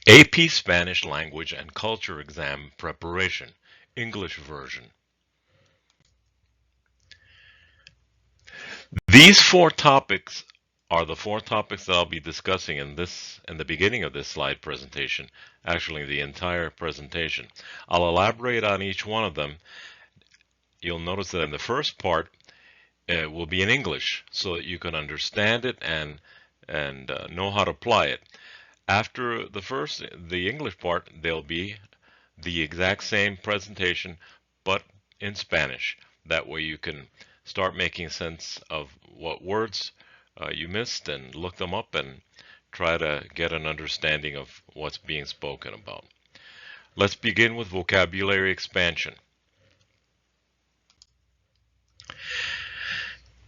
AP Spanish Language and Culture Exam Preparation, English version. These four topics are the four topics that I'll be discussing in the beginning of this slide presentation, actually the entire presentation. I'll elaborate on each one of them. You'll notice that in the first part will be in English so that you can understand it and know how to apply it. After the English part, there'll be the exact same presentation, but in Spanish. That way you can start making sense of what words you missed and look them up and try to get an understanding of what's being spoken about. Let's begin with vocabulary expansion.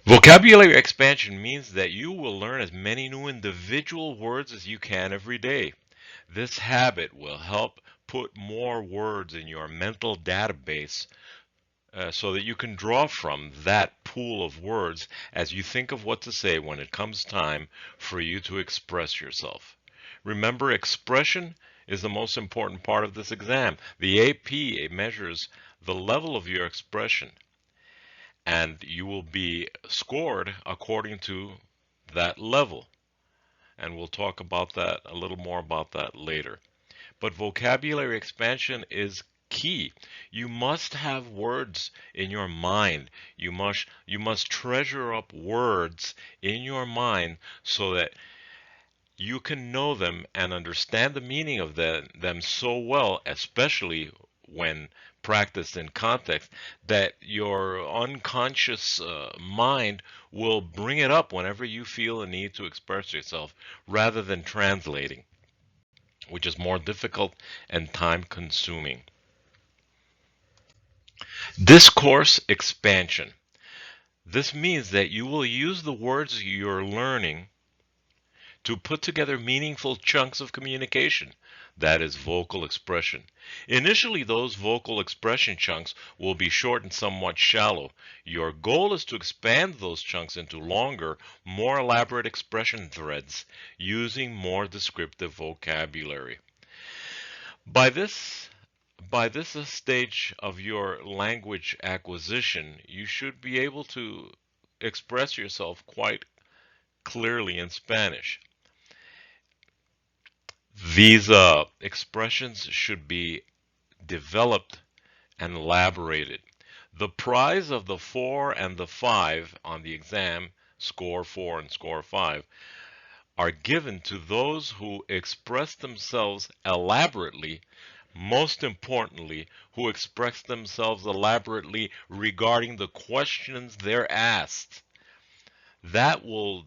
Vocabulary expansion means that you will learn as many new individual words as you can every day. This habit will help put more words in your mental database so that you can draw from that pool of words as you think of what to say when it comes time for you to express yourself. Remember, expression is the most important part of this exam. The AP measures the level of your expression, and you will be scored according to that level. And we'll talk about that a little more about that later. But vocabulary expansion is key. You must have words in your mind. You must treasure up words in your mind so that you can know them and understand the meaning of them so well, especially when practiced in context, that your unconscious mind will bring it up whenever you feel a need to express yourself rather than translating, which is more difficult and time consuming. Discourse expansion. This means that you will use the words you're learning to put together meaningful chunks of communication. That is vocal expression. Initially, those vocal expression chunks will be short and somewhat shallow. Your goal is to expand those chunks into longer, more elaborate expression threads using more descriptive vocabulary. By this by this stage of your language acquisition, you should be able to express yourself quite clearly in Spanish. These expressions should be developed and elaborated. The prize of the 4 and the 5 on the exam, score 4 and score 5, are given to those who express themselves elaborately, most importantly, who express themselves elaborately regarding the questions they're asked. That will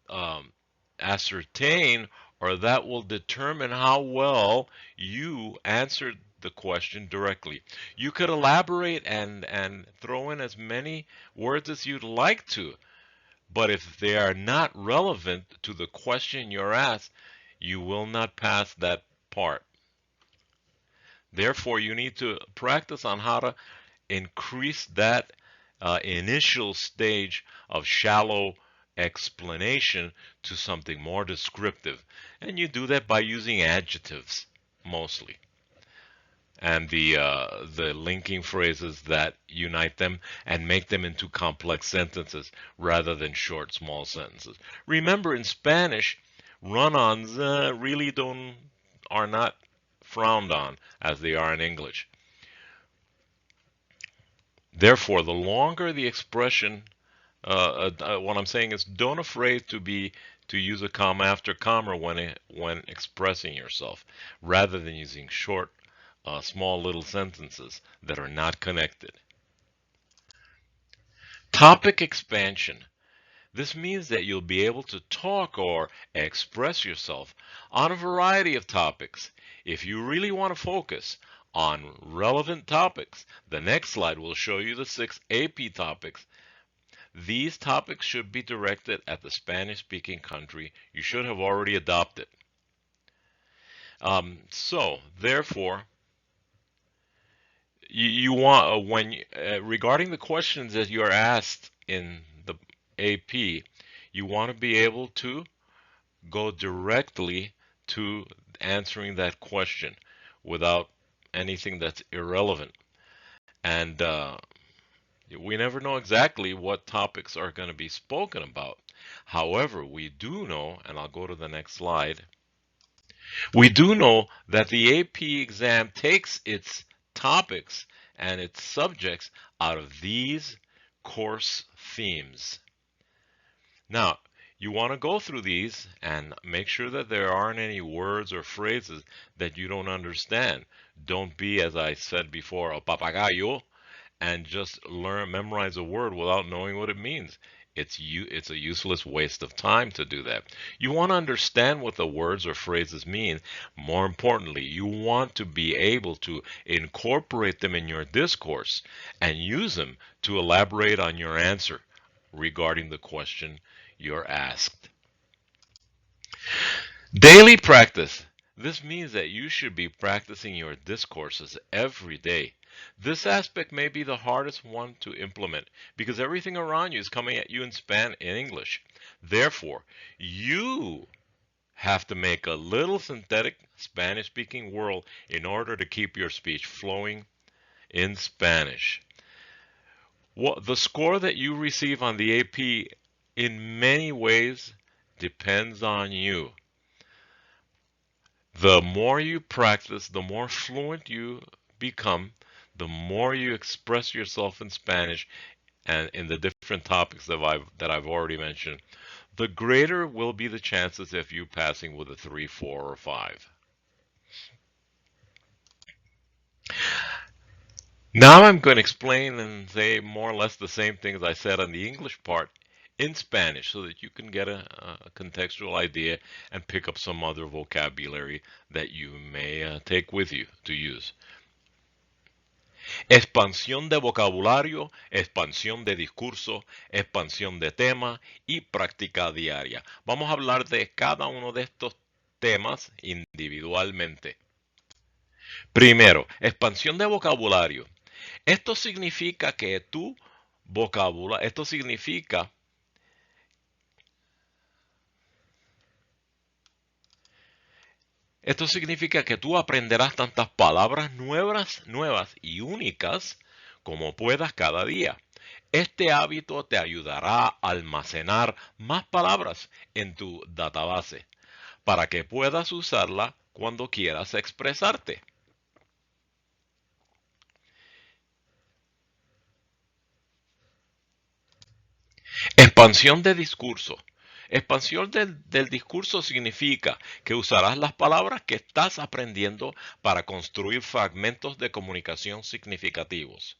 um, ascertain, or that will determine how well you answered the question directly. You could elaborate and throw in as many words as you'd like to, but if they are not relevant to the question you're asked, you will not pass that part. Therefore, you need to practice on how to increase that initial stage of shallow explanation to something more descriptive. And you do that by using adjectives mostly, and the linking phrases that unite them and make them into complex sentences rather than short, small sentences. Remember, in Spanish, run-ons really don't are not frowned on as they are in English. Therefore, the longer the expression, what I'm saying is, don't afraid to use a comma after comma when expressing yourself, rather than using short, small little sentences that are not connected. Topic expansion. This means that you'll be able to talk or express yourself on a variety of topics. If you really want to focus on relevant topics, the next slide will show you the 6 AP topics. These topics should be directed at the Spanish-speaking country you should have already adopted. Therefore, you want regarding the questions that you are asked in the AP, you want to be able to go directly to answering that question without anything that's irrelevant. And we never know exactly what topics are going to be spoken about. However, we do know, and I'll go to the next slide, we do know that the AP exam takes its topics and its subjects out of these course themes. Now, you want to go through these and make sure that there aren't any words or phrases that you don't understand. Don't be, as I said before, a papagayo and just memorize a word without knowing what it means. It's a useless waste of time to do that. You want to understand what the words or phrases mean. More importantly, you want to be able to incorporate them in your discourse and use them to elaborate on your answer regarding the question you're asked. Daily practice. This means that you should be practicing your discourses every day. This aspect may be the hardest one to implement because everything around you is coming at you in English. Therefore, you have to make a little synthetic Spanish-speaking world in order to keep your speech flowing in Spanish. The score that you receive on the AP in many ways depends on you. The more you practice, the more fluent you become, the more you express yourself in Spanish and in the different topics that I've already mentioned, the greater will be the chances of you passing with a 3, 4, or 5. Now I'm going to explain and say more or less the same things I said on the English part in Spanish so that you can get a contextual idea and pick up some other vocabulary that you may take with you to use. Expansión de vocabulario, expansión de discurso, expansión de tema y práctica diaria. Vamos a hablar de cada uno de estos temas individualmente. Primero, expansión de vocabulario. Esto significa que tu vocabulario, esto significa que tú aprenderás tantas palabras nuevas y únicas como puedas cada día. Este hábito te ayudará a almacenar más palabras en tu database para que puedas usarla cuando quieras expresarte. Expansión de discurso. Expansión del discurso significa que usarás las palabras que estás aprendiendo para construir fragmentos de comunicación significativos.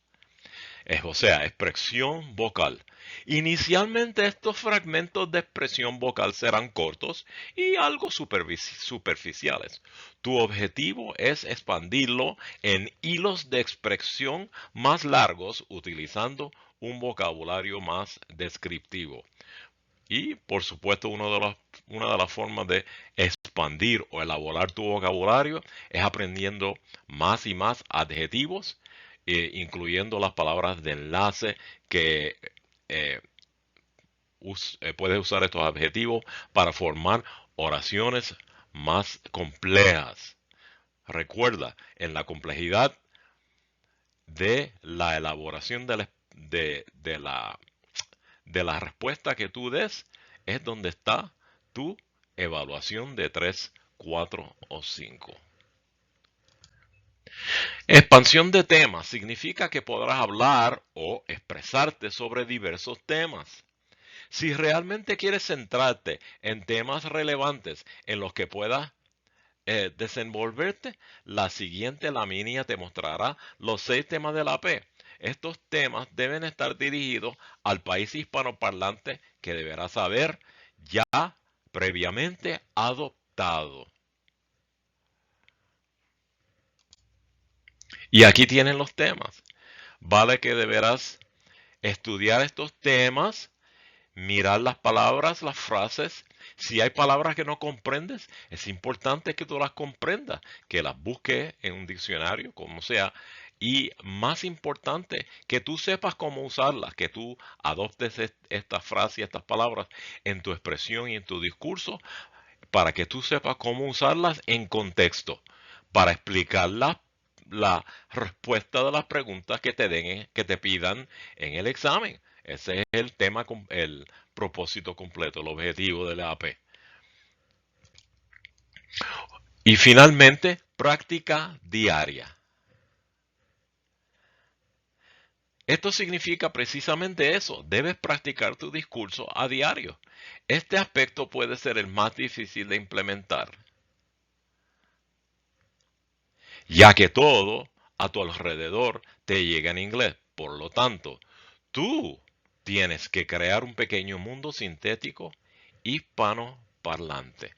O sea, expresión vocal. Inicialmente estos fragmentos de expresión vocal serán cortos y algo superficiales. Tu objetivo es expandirlo en hilos de expresión más largos utilizando un vocabulario más descriptivo. Y, por supuesto, una de las formas de expandir o elaborar tu vocabulario es aprendiendo más y más adjetivos, incluyendo las palabras de enlace que puedes usar estos adjetivos para formar oraciones más complejas. Recuerda, en la complejidad de la elaboración de la respuesta que tú des es donde está tu evaluación de 3, 4 o 5. Expansión de temas significa que podrás hablar o expresarte sobre diversos temas. Si realmente quieres centrarte en temas relevantes en los que puedas desenvolverte, la siguiente lámina te mostrará los 6 temas de la P. Estos temas deben estar dirigidos al país hispanoparlante que deberás haber ya previamente adoptado. Y aquí tienen los temas. Vale que deberás estudiar estos temas, mirar las palabras, las frases. Si hay palabras que no comprendes, es importante que tú las comprendas, que las busques en un diccionario, como sea. Y más importante, que tú sepas cómo usarlas, que tú adoptes estas frases y estas palabras en tu expresión y en tu discurso para que tú sepas cómo usarlas en contexto, para explicar la respuesta de las preguntas que te den, que te pidan en el examen. Ese es el tema, el propósito completo, el objetivo de la AP. Y finalmente, práctica diaria. Esto significa precisamente eso, debes practicar tu discurso a diario. Este aspecto puede ser el más difícil de implementar, ya que todo a tu alrededor te llega en inglés. Por lo tanto, tú tienes que crear un pequeño mundo sintético hispanoparlante.